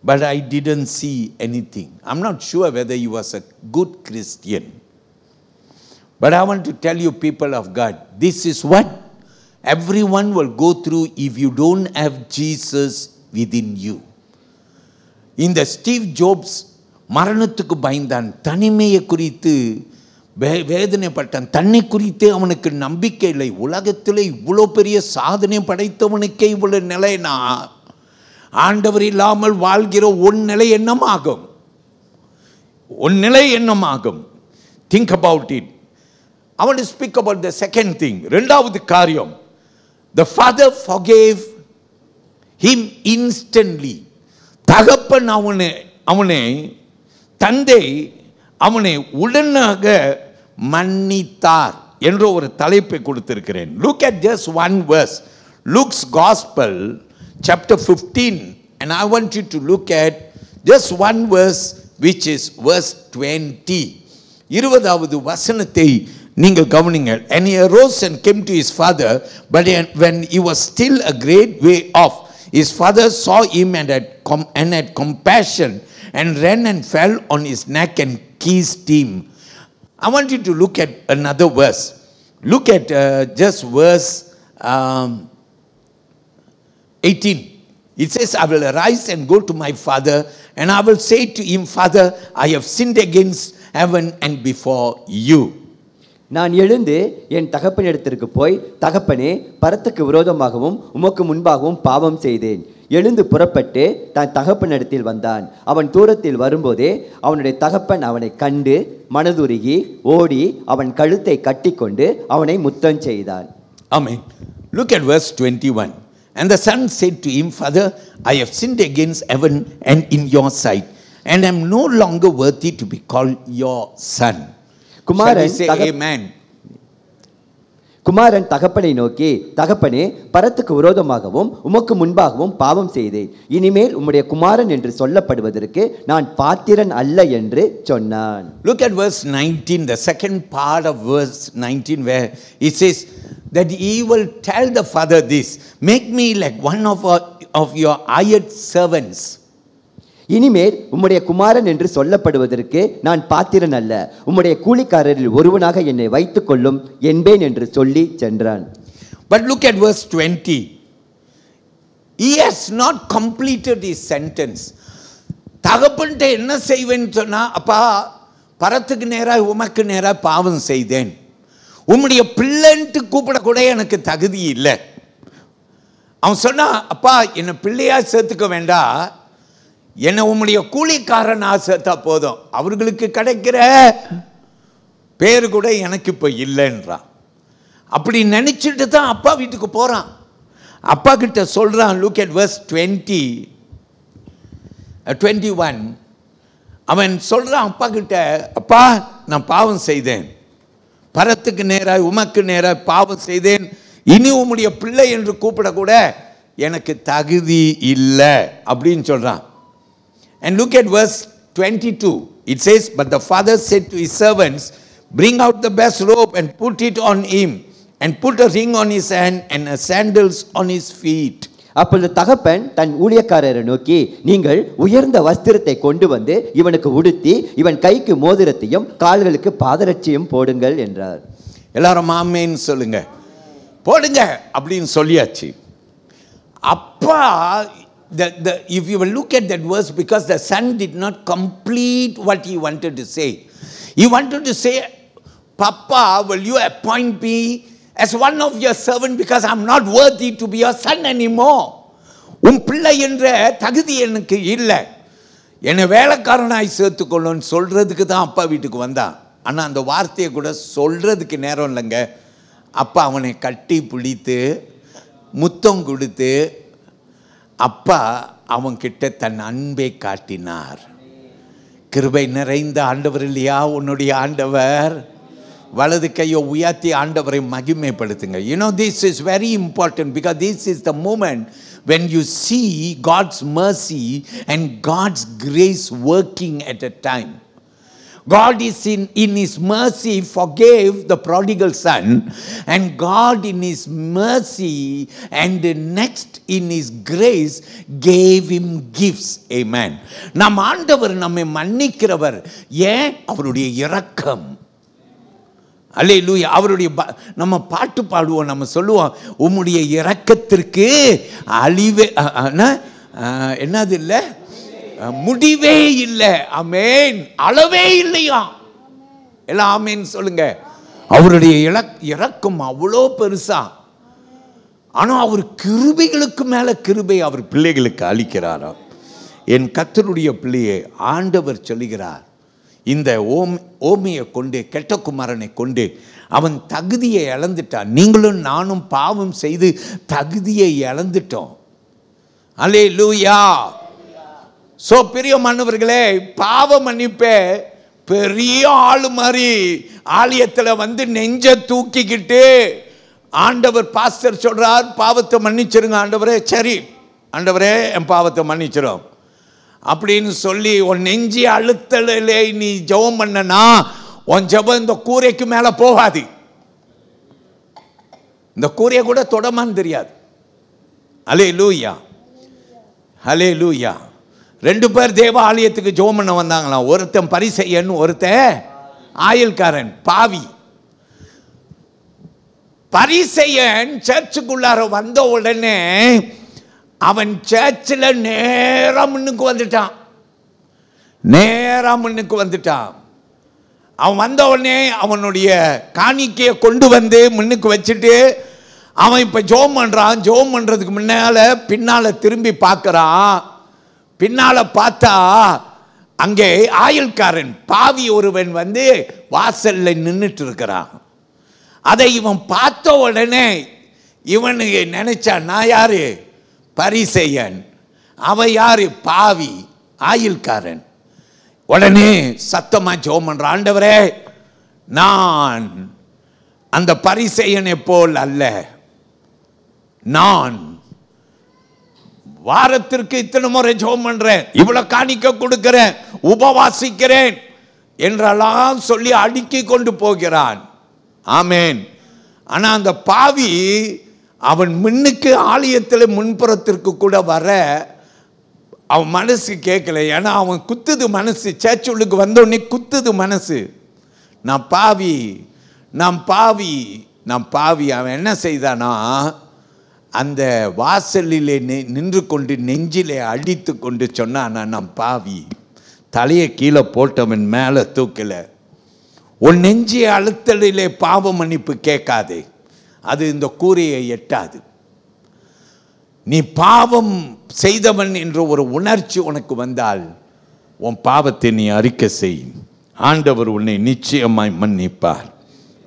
but I didn't see anything. I'm not sure whether he was a good Christian. But I want to tell you, people of God, this is what everyone will go through if you don't have Jesus within you. இந்த Steve jobs மரணத்துக்கு பயந்தான், தனிமையை குறித்து வேதனைப்பட்டான், தன்னை குறித்தே அவனுக்கு நம்பிக்கை இல்லை. உலகத்தில் இவ்வளோ பெரிய சாதனை படைத்தவனுக்கே இவ்வளோ நிலைனா, ஆண்டவர் இல்லாமல் வாழ்கிற உன் நிலை என்னமாகும்? உன் நிலை என்னமாகும்? Think about it. I want to speak about the second thing. 2வது காரியம், the father forgave him instantly. தகப்பன் அவனை தந்தை அவனை உடனாக மன்னித்தார் என்ற ஒரு தலைப்பை கொடுத்திருக்கிறேன். Look at just one verse. Luke's Gospel chapter 15, and I want you to look at just one verse, which is verse 20. 20வது வசனத்தை நீங்கள் கவனிங்க. And he arose and came to his father, but when he was still a great way off, his father saw him and had compassion and ran and fell on his neck and kissed him. I want you to look at another verse. Look at just verse 18. It says, I will arise and go to my father, and I will say to him, Father, I have sinned against heaven and before you. நான் எழுந்து என் தகப்பனிடத்திற்கு போய், தகப்பனே, பரத்துக்கு விரோதமாகவும் உமக்கு முன்பாகவும் பாவம் செய்தேன். எழுந்து புறப்பட்டு தன் தகப்பனிடத்தில் வந்தான். அவன் தூரத்தில் வரும்போதே அவனுடைய தகப்பன் அவனை கண்டு மனதுருகி ஓடி அவன் கழுத்தை கட்டிக்கொண்டு அவனை முத்தம் செய்தான். Amen. Look at verse 21. And the son said to him, Father, I have sinned against heaven and in your sight, and am no longer worthy to be called your son. குமாரன் தகப்பனை நோக்கி, தகப்பனே, பரத்துக்கு விரோதமாகவும் உமக்கு முன்பாகவும் பாவம் செய்தேன். இனிமேல் உம்முடைய குமாரன் என்று சொல்லப்படுவதற்கு நான் பாத்திரன் அல்ல என்று சொன்னான். Look at verse 19, the second part of verse 19, where it says, that he will tell the father this, make me like one of your hired servants. இனிமேல் உம்முடைய குமாரன் என்று சொல்லப்படுவதற்கு நான் பாத்திரன் அல்ல, உம்முடைய கூலிக்காரரில் ஒருவனாக என்னை வைத்துக் கொள்ளும் என்பேன் என்று சொல்லி சென்றான். But look at verse 20. He has not completed his sentence. தகப்பன்ட்ட என்ன செய்வேன்னு சொன்னா, அப்பா பரத்துக்கு நேராக உமக்கு நேராக பாவம் செய்தேன், உம்முடைய பிள்ளைன்ட்டு கூப்பிட கூட எனக்கு தகுதி இல்லை. அவன் சொன்னா, அப்பா என்னை பிள்ளையா சேர்த்துக்க வேண்டாம், என்னை உம்முடைய கூலிக்காரனா சேர்த்தா போதும், அவர்களுக்கு கிடைக்கிற பேரு கூட எனக்கு இப்போ இல்லைன்றான். அப்படி நினைச்சிட்டு தான் அப்பா வீட்டுக்கு போறான். அப்பா கிட்ட சொல்றான். look at verse 21. அவன் சொல்றான் அப்பா கிட்ட, அப்பா நான் பாவம் செய்தேன், பரத்துக்கு நேராக உமக்கு நேராக பாவம் செய்தேன், இனி உம்முடைய பிள்ளை என்று கூப்பிட கூட எனக்கு தகுதி இல்லை அப்படின்னு சொல்றான். And look at verse 22. It says, but the father said to his servants, bring out the best robe and put it on him, and put a ring on his hand and sandals on his feet. அப்பொழுது தகப்பன் தன் ஊழியக்காரரை நோக்கி, நீங்கள் உயர்ந்த வஸ்திரத்தை கொண்டு வந்து இவனுக்கு உடுத்தி இவன் கைக்கு மோதிரத்தையும் கால்களுக்கு பாதரட்சியும் போடுங்கள் என்றார். எல்லாரும் ஆமென் சொல்லுங்க. போடுங்க அப்படின்னு சொல்லியாச்சு. அப்பா, if you will look at that verse, because the son did not complete what he wanted to say. He wanted to say, Papa, will you appoint me as one of your servants because I'm not worthy to be your son anymore. உன் பிள்ளை என்ற தகுதி எனக்கு இல்லை, என்னை வேலைக்காரனாய் சேர்த்துக்கொள்ளுன்னு சொல்றதுக்கு தான் அப்பா வீட்டுக்கு வந்தான். ஆனால் அந்த வார்த்தையை கூட சொல்றதுக்கு நேரம் இல்லைங்க. அப்பா அவனை கட்டி பிடித்து முத்தம் கொடுத்து அப்பா அவன்கிட்ட தன் அன்பை காட்டினார். கிருபை நிறைந்த ஆண்டவர் இல்லையா உன்னுடைய ஆண்டவர்? வலது கையை உயர்த்தி ஆண்டவரை மகிமைப்படுத்துங்க. You know, this is very important because this is the moment when you see God's mercy and God's grace working at a time. God is in his mercy forgave the prodigal son, and God in his mercy and next in his grace gave him gifts. Amen. நம் ஆண்டவர் நம்மை மன்னிக்கிறவர். ஏன்? அவருடைய இரக்கம். அல்லேலூயா. அவருடைய நம்ம பாட்டு பாடுவோம், நம்ம சொல்லுவோம், உம்முடைய இரக்கத்திற்கு அழிவே என்னது இல்லை, முடிவே இல்லை. ஆமென். அளவே இல்லையா? எல்லாம் ஆமென் சொல்லுங்க. அவருடைய இரக்கம் அவ்வளோ பெருசா. ஆனா அவர் கிருபைகளுக்கு மேல கிருபை அவர் பிள்ளைகளுக்கு அளிக்கிறாராம். என் கர்த்தருடைய பிள்ளையை ஆண்டவர் சொல்லுகிறார், இந்த ஓமையை கொண்டு, கெட்ட குமாரனை கொண்டு அவன் தகுதியை இழந்துட்டான். நீங்களும் நானும் பாவம் செய்து தகுதியை இழந்துட்டோம். அல்லேலூயா. சோ பிரியமானவர்களே, பாவ மன்னிப்பே பெரிய ஆளு மாதிரி ஆலயத்தில் வந்து நெஞ்ச தூக்கிக்கிட்டு ஆண்டவர் பாஸ்டர் சொல்றார், பாவத்தை மன்னிச்சிருங்க ஆண்டவரே. சரி ஆண்டவரே என் பாவத்தை மன்னிச்சிரும் அப்படின்னு சொல்லி உன் நெஞ்சி அழுத்தலே நீ ஜெபம் பண்ணனா உன் ஜெபம் இந்த கூரைக்கு மேல போகாது. இந்த கூரையை கூட தொடமான்னு தெரியாது. அல்லேலூயா, அல்லேலூயா. 2 பேர் தேவ ஆலயத்துக்கு ஜெபம் பண்ண வந்தாங்களாம். ஒருத்தன் பரிசேயன், ஒருத்தன் ஆயல்காரன், பாவி. பரிசேயன் சர்ச்சுக்குள்ளார வந்த உடனே அவன் சர்ச்சில் நேரா முன்னுக்கு வந்துட்டான். நேரா முன்னுக்கு வந்துட்டான். அவன் வந்த உடனே அவனுடைய காணிக்கையை கொண்டு வந்து முன்னுக்கு வச்சுட்டு அவன் இப்ப ஜெபம் பண்றான். ஜெபம் பண்றதுக்கு முன்னால பின்னால திரும்பி பார்க்கறான். பின்னால பார்த்தா அங்கே ஆயல்காரன் பாவி ஒருவன் வந்து வாசல்ல நின்றுட்டு இருக்கிறான். அதை இவன் பார்த்த உடனே இவனுக்கு நினைச்சான், நான் யாரு? பரிசேயன். அவன் யாரு? பாவி, ஆயல்காரன். உடனே சத்தமா ஜெபம் பண்றான், ஆண்டவரே நான் அந்த பரிசேயனை போல் அல்ல, நான் வாரத்திற்கு இத்தனை முறை ஜெபம் பண்றேன், இவ்வளவு காணிக்க கொடுக்கிறேன், உபவாசிக்கிறேன் என்றெல்லாம் சொல்லி அடுக்கி கொண்டு போகிறான். ஆமேன். ஆனா அந்த பாவி அவன் முன்னுக்கு ஆலயத்தில் முன்புறத்திற்கு கூட வர அவன் மனசு கேட்கல. ஏன்னா அவன் குத்துது மனசு, சேர்ச்சுள்ளுக்கு வந்தோடனே குத்துது மனசு. நான் பாவி, நான் பாவி, நான் பாவி. அவன் என்ன செய்தானா, அந்த வாசலிலே நின்று கொண்டு நெஞ்சிலே அடித்து கொண்டு சொன்னான், நான் பாவி. தலையை கீழே போட்டவன் மேலே தூக்கல. உன் நெஞ்சிய அழுத்தலிலே பாவ மன்னிப்பு கேட்காதே, அது இந்த கூரையை எட்டாது. நீ பாவம் செய்தவன் என்ற ஒரு உணர்ச்சி உனக்கு வந்தால் உன் பாவத்தை நீ அறிக்கை செய். ஆண்டவர் உன்னை நிச்சயமாய் மன்னிப்பார்.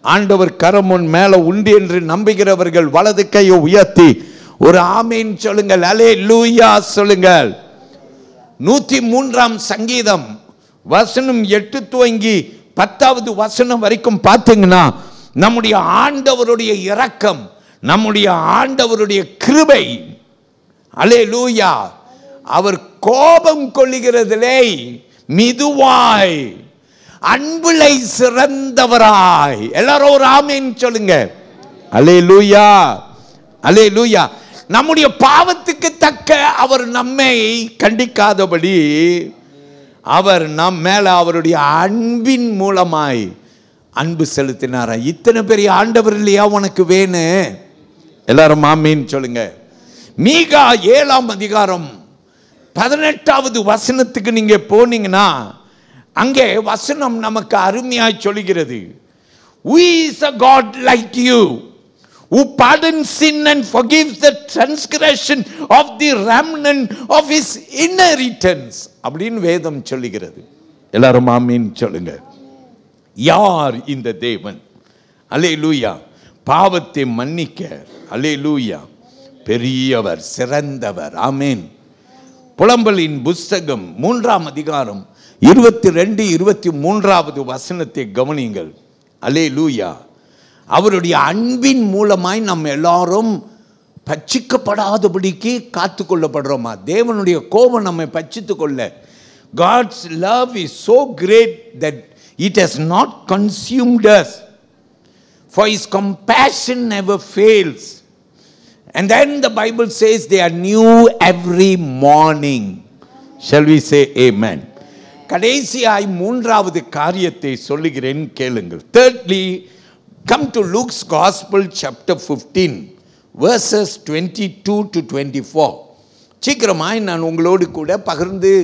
ஆண்டவர் கரம் உன் மேல உண்டு என்று நம்புகிறவர்கள் வலது கையை உயர்த்தி ஒரு ஆமீன் சொல்லுங்கள், அல்லேலூயா சொல்லுங்கள். 103ஆம் சங்கீதம் வசனம் 8 துவங்கி 10வது வசனம் வரைக்கும் பார்த்தீங்கன்னா நம்முடைய ஆண்டவருடைய இரக்கம், நம்முடைய ஆண்டவருடைய கிருபை. அல்லேலூயா. அவர் கோபம் கொள்ளுகிறதிலே மிதுவாய், அன்பிலை சிறந்தவராய். எல்லாரும் ஒரு ஆமீன் சொல்லுங்க. அல்லேலூயா, அல்லேலூயா. நம்முடைய பாவத்துக்கு தக்க அவர் நம்மை கண்டிக்காதபடி அவர் நம் மேல அவருடைய அன்பின் மூலமாய் அன்பு செலுத்தினாரா. இத்தனை பெரிய ஆண்டவர் இல்லையா உனக்கு வேணும்? எல்லாரும் ஆமீன் சொல்லுங்க. மீகா 7ஆம் அதிகாரம் 18வது வசனத்துக்கு நீங்க போனீங்கன்னா அங்கே வசனம் நமக்கு அருமையாய் சொல்கிறது. Who is a God like you, who pardons sin and forgives the transgression of the remnant of his inheritance அப்படின்னு வேதம் சொல்லுகிறது. எல்லாரும் ஆமீன் சொல்லுங்க. யார் இந்த தேவன்? அல்லேலூயா. பாவத்தை மன்னிக்க அல்லேலூயா பெரியவர், சிறந்தவர். ஆமீன். புலம்பலின் புஸ்தகம் 3ஆம் அதிகாரம் 22, 23வது வசனத்தை கவனியுங்கள். அல்லேலூயா. அவருடைய அன்பின் மூலமாய் நம்ம எல்லாரும் பட்சிக்கப்படாதபடிக்கு காத்து கொள்ளப்படுறோமா? தேவனுடைய கோபம் நம்மை பட்சித்து கொள்ள. God's love is so great that it has not consumed us, for his compassion never fails. And then the Bible says they are new every morning. Shall we say amen? கடைசியாய் 3வது காரியத்தை சொல்லுகிறேன், கேளுங்கள். Thirdly, come to Luke's Gospel chapter 15 verses 22 to 24. சீக்கிரமாய் நான் உங்களோடு கூட பகிர்ந்து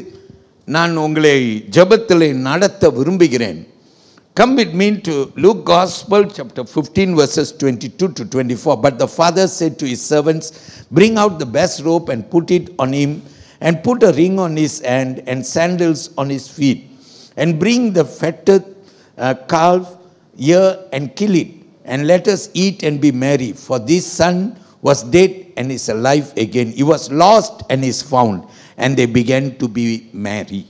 நான் உங்களை ஜெபத்திலே நடத்த விரும்புகிறேன். Come with me to Luke Gospel chapter 15 verses 22 to 24. But the father said to his servants, bring out the best robe and put it on him, and put a ring on his hand and sandals on his feet, and bring the fatted calf here and kill it, and let us eat and be merry. For this son was dead and is alive again. He was lost and is found. And they began to be merry.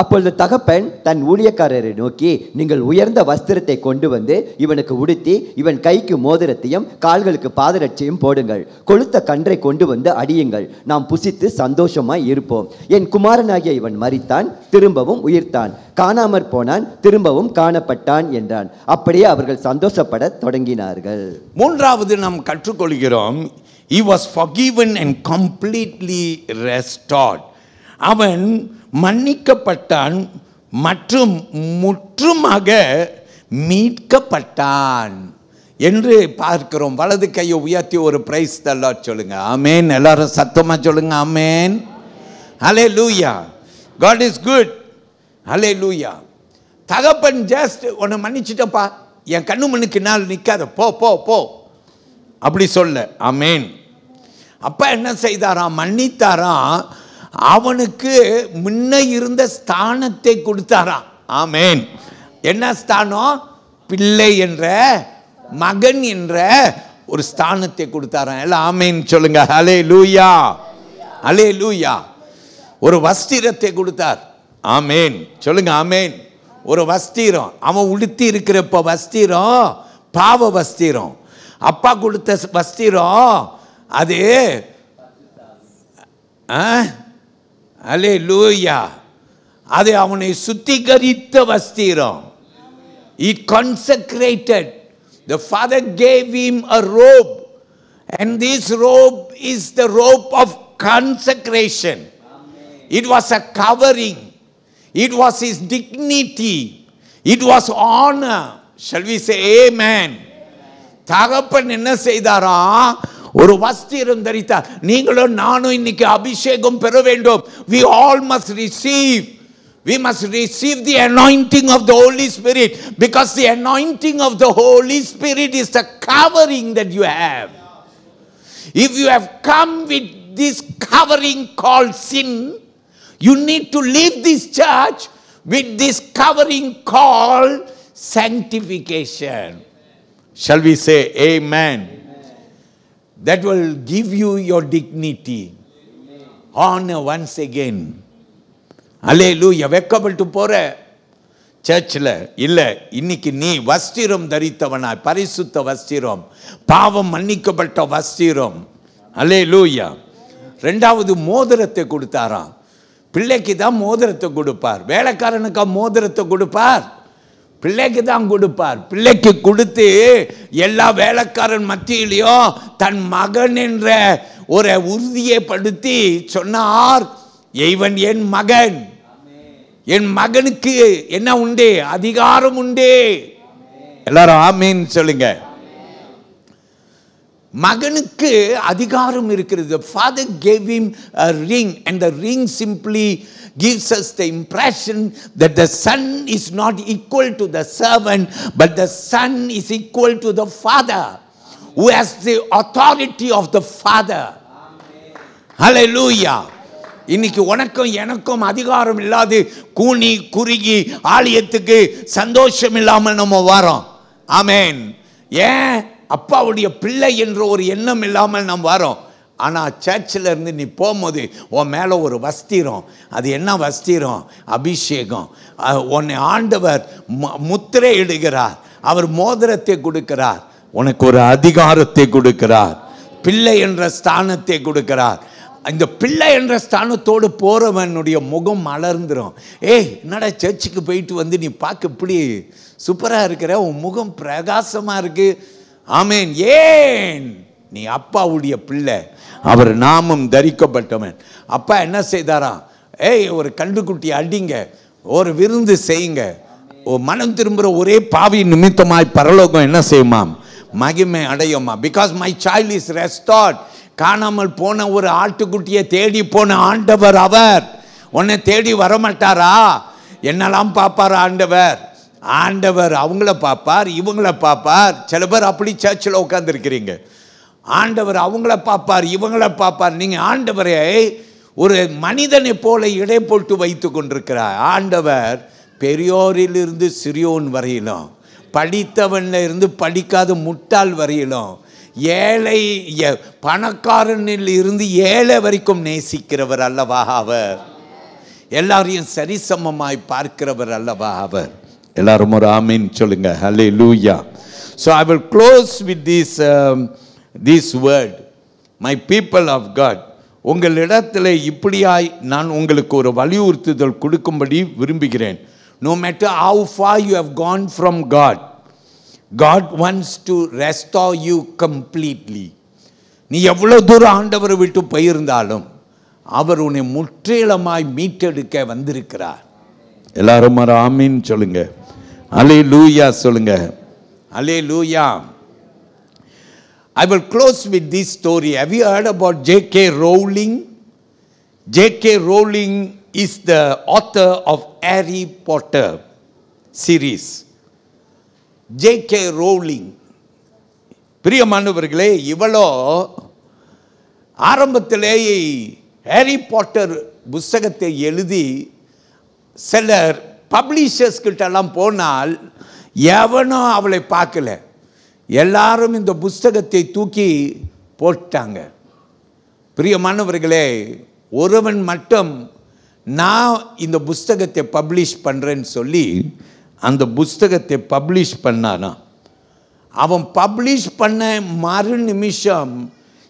அப்பொழுது தகப்பன் தன் ஊழியக்காரரை நோக்கி, நீங்கள் உயர்ந்த வஸ்திரத்தை கொண்டு வந்து இவனுக்கு உடுத்தி இவன் கைக்கு மோதிரத்தையும் கால்களுக்கு பாதரட்சையும் போடுங்கள். கொழுத்த கன்றை கொண்டு வந்து அடியுங்கள், நாம் புசித்து சந்தோஷமாய் இருப்போம். என் குமாரனாகிய இவன் மரித்தான், திரும்பவும் உயிர்த்தான், காணாமற் போனான், திரும்பவும் காணப்பட்டான் என்றான். அப்படியே அவர்கள் சந்தோஷப்பட தொடங்கினார்கள். 3வது நாம் கற்றுக்கொள்கிறோம், he was forgiven and completely restored. அவன் மன்னிக்கப்பட்டான் மற்றும் முற்றுமாக மீட்கப்பட்டான் என்று பார்க்கிறோம். வலது கையை உயர்த்தி ஒரு பிரைஸ் தி லார்ட் சொல்லுங்க. ஆமென். எல்லாரும் சத்தமா சொல்லுங்க. ஆமென். ஹல்லேலூயா. God is good. ஹல்லேலூயா. தகப்பன் ஜஸ்ட் உன்னை மன்னிச்சிட்டப்பா, என் கண்ணு மண்ணுக்கு நாள் நிற்காத, போ போ போ அப்படி சொல்ல. ஆமென். அப்பா என்ன செய்தாராம்? மன்னித்தாராம். அவனுக்கு முன்ன இருந்த ஸ்தானத்தை கொடுத்தாராம். ஆமென். என்ன ஸ்தானம்? பிள்ளை என்ற, மகன் என்ற ஒரு ஸ்தானத்தை கொடுத்தாராம். எல்லாம் ஆமென் சொல்லுங்க. ஹல்லேலூயா, ஹல்லேலூயா. ஒரு வஸ்திரத்தை கொடுத்தார். ஆமென் சொல்லுங்க. ஆமென். ஒரு வஸ்திரம், அவன் உடுத்தி இருக்கிறப்ப வஸ்திரம் பாவ வஸ்திரம். அப்பா கொடுத்த வஸ்திரம் அது அல்லேலூயா, அது அவனை சுத்திகரித்த வஸ்திரம். It consecrated The father gave him a robe, and this robe is the robe of consecration. Amen. It was a covering. It was his dignity. It was honor. Shall we say amen? தகப்பன் என்ன செய்தாரா? ஒரு வஸ்திரம் தரித்தார். நீங்களும் நானும் இன்னைக்கு அபிஷேகம் பெற வேண்டும். We all must receive. We must receive the anointing of the Holy Spirit, because the anointing of the Holy Spirit is the covering that you have. If you have come with this covering called sin, you need to leave this church with this covering called sanctification. Shall we say amen? That will give you your dignity. Honor once again. அல்லேலூயா. வெக்கப்பட்டு போற சர்ச்சில் இல்லை, இன்னைக்கு நீ வஸ்திரம் தரித்தவனாய், பரிசுத்த வஸ்திரம், பாவம் மன்னிக்கப்பட்ட வஸ்திரம். அல்லேலூயா. ரெண்டாவது மோதிரத்தை கொடுத்தாராம். பிள்ளைக்கு தான் மோதிரத்தை கொடுப்பார், வேலைக்காரனுக்கா மோதிரத்தை கொடுப்பார்? பிள்ளைக்கு தான் கொடுப்பார். பிள்ளைக்கு கொடுத்து எல்லா வேலைக்காரன் மத்தியிலையும் தன் மகன் என்ற ஒரு உறுதியை படுத்தி சொன்னார், இவன் என் மகன், என் மகனுக்கு என்ன உண்டு? அதிகாரம் உண்டு. எல்லாரும் ஆமீன் சொல்லுங்க. மகனுக்கு அதிகாரம் இருக்கிறது. The father gave him a ring, and the ring simply gives us the impression that the son is not equal to the servant, but the son is equal to the father, who has the authority of the father. Hallelujah. இன்னைக்கு உனக்கும் எனக்கும் அதிகாரம் இல்லாது கூனி குறுகி ஆலயத்துக்கு சந்தோஷம் இல்லாமல் நம்ம வரோம். ஆமென். ஏன்? அப்பாவுடைய பிள்ளை என்ற ஒரு எண்ணம் இல்லாமல் நாம் வரோம். ஆனால் சர்ச்சில் இருந்து நீ போகும்போது உன் மேலே ஒரு வஸ்திரம். அது என்ன வஸ்திரம்? அபிஷேகம். உன்னை ஆண்டவர் முத்திரை இடுகிறார். அவர் மோதிரத்தை கொடுக்கிறார். உனக்கு ஒரு அதிகாரத்தை கொடுக்கிறார். பிள்ளை என்ற ஸ்தானத்தை கொடுக்கிறார். இந்த பிள்ளை என்ற ஸ்தானத்தோடு போகிறவனுடைய முகம் மலர்ந்துடும். ஏய், என்னடா சர்ச்சுக்கு போயிட்டு வந்து நீ பார்க்க இப்படி சூப்பராக இருக்கிற, உன் முகம் பிரகாசமாக இருக்கு. ஆமேன். ஏன்? நீ அப்பாவுடைய பிள்ளை, அவர் நாமம் தரிக்கப்பட்டவன். அப்பா என்ன செய்தாராம்? ஏய், ஒரு கண்டுக்குட்டி அடிங்க, ஒரு விருந்து செய்யுங்க. மனம் திரும்புகிற ஒரே பாவி நிமித்தமாய் பரலோகம் என்ன செய்யுமாம்? மகிமை அடையுமா? Because my child is restart. காணாமல் போன ஒரு ஆட்டுக்குட்டியை தேடி போன ஆண்டவர் அவர். உன்னை தேடி வரமாட்டாரா? என்னெல்லாம் பார்ப்பார் ஆண்டவர்? ஆண்டவர் அவங்கள பார்ப்பார், இவங்கள பார்ப்பார். சில பேர் அப்படி சர்ச்சில் உட்காந்துருக்கிறீங்க. ஆண்டவர் அவங்கள பார்ப்பார், இவங்கள பார்ப்பார். நீங்கள் ஆண்டவரை ஒரு மனிதனை போல இடை போட்டு வைத்து கொண்டிருக்கிறார். ஆண்டவர் பெரியோரிலிருந்து சிறியோன் வரையிலும், படித்தவன்ல இருந்து படிக்காத முட்டாள் வரையிலும், ஏழை பணக்காரனில் இருந்து ஏழை வரைக்கும் நேசிக்கிறவர் அல்லவா அவர்? எல்லாரையும் சரிசமமாய் பார்க்கிறவர் அல்லவா அவர்? எல்லாரும் ஒரு ஆமீன் சொல்லுங்க. ஹல்லேலூயா. So I will close with this word. My people of God, உங்களிடத்தில் இப்படியாய் நான் உங்களுக்கு ஒரு வலியுறுத்துதல் கொடுக்கும்படி விரும்புகிறேன். No matter how far you have gone from God, God wants to restore you completely. நீ எவ்வளவு தூரம் ஆண்டவரை விட்டு போயிருந்தாலும் அவர் உன்னை முற்றிலுமாய் மீட்டெடுக்க வந்திருக்கிறார். எல்லாரும் ஆமீன் சொல்லுங்க. அல்லேலூயா சொல்லுங்க. அல்லேலூயா. I will close with this story. Have you heard about J.K. Rowling? J.K. Rowling is the author of Harry Potter series. J.K. Rowling, பிரியமானவர்களே, இவளோ ஆரம்பத்திலேயே ஹாரி பாட்டர் புஸ்தகத்தை எழுதி சிலர் பப்ளிஷர்ஸ் கிட்டலாம் போனால் எவனோ அவளை பார்க்கல. எல்லாரும் இந்த புஸ்தகத்தை தூக்கி போட்டாங்க. பிரியமானவர்களே, ஒருவன் மட்டும் நான் இந்த புஸ்தகத்தை பப்ளிஷ் பண்ணுறேன்னு சொல்லி அந்த புஸ்தகத்தை பப்ளிஷ் பண்ணானா. அவன் பப்ளிஷ் பண்ண மறு நிமிஷம்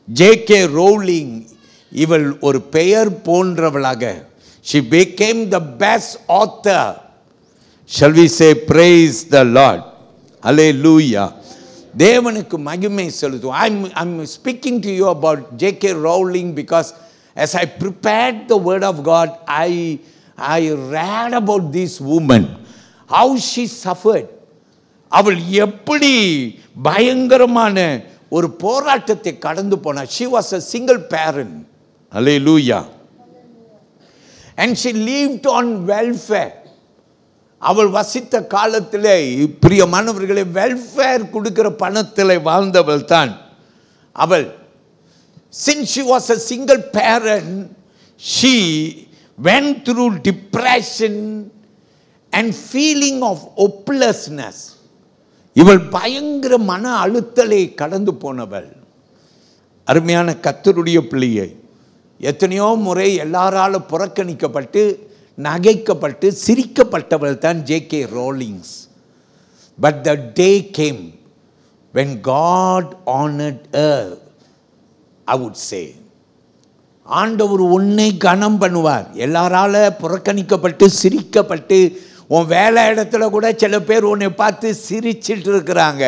J.K. Rowling இவள் ஒரு பெயர் போன்றவளாக, she became the best author. Shall we say praise the Lord? Hallelujah. தேவனுக்கு மகிமை செலுத்துவோம். I'm speaking to you about J.K. Rowling because as I prepared the word of God, I read about this woman, how she suffered. அவள் எப்படி பயங்கரமான ஒரு போராட்டத்தை கடந்து போனாள். She was a single parent. Hallelujah. And she lived on welfare. அவள் வசித்த காலத்திலே பிரியமானவர்களே வெல்ஃபேர் கொடுக்கிற பணத்தில் வாழ்ந்தவள் தான் அவள். Since she was a single parent, she went through depression and feeling of hopelessness. இவள் பயங்கர மன அழுத்தலை கடந்து போனவள். அருமையான கர்த்தருடைய பிள்ளையை, எத்தனையோ முறை எல்லாரால புறக்கணிக்கப்பட்டு நகைக்கப்பட்டு சிரிக்கப்பட்டவள் தான் J.K. Rowlings. But the day came when God honored her, I would say. ஆண்டவர் உன்னை கனம் பண்ணுவார். எல்லாரால புறக்கணிக்கப்பட்டு சிரிக்கப்பட்டு உன் வேலை இடத்துல கூட சில பேர் உன்னை பார்த்து சிரிச்சிட்டு இருக்கிறாங்க.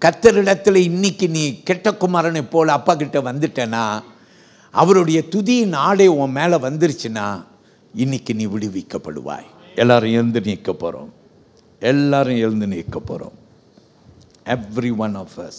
கர்த்தரிடத்தில் இன்னைக்கு நீ கெட்ட குமாரனை போல அப்பா கிட்ட வந்துட்டேன்னா, அவருடைய துதியின் ஆடை உன் மேலே வந்துருச்சுன்னா, இன்னைக்கு நீ விடுவிக்கப்படுவாய். எல்லாரும் எழுந்து நிற்க போகிறோம். எல்லாரும் எழுந்து நிற்க போகிறோம். Every one of us.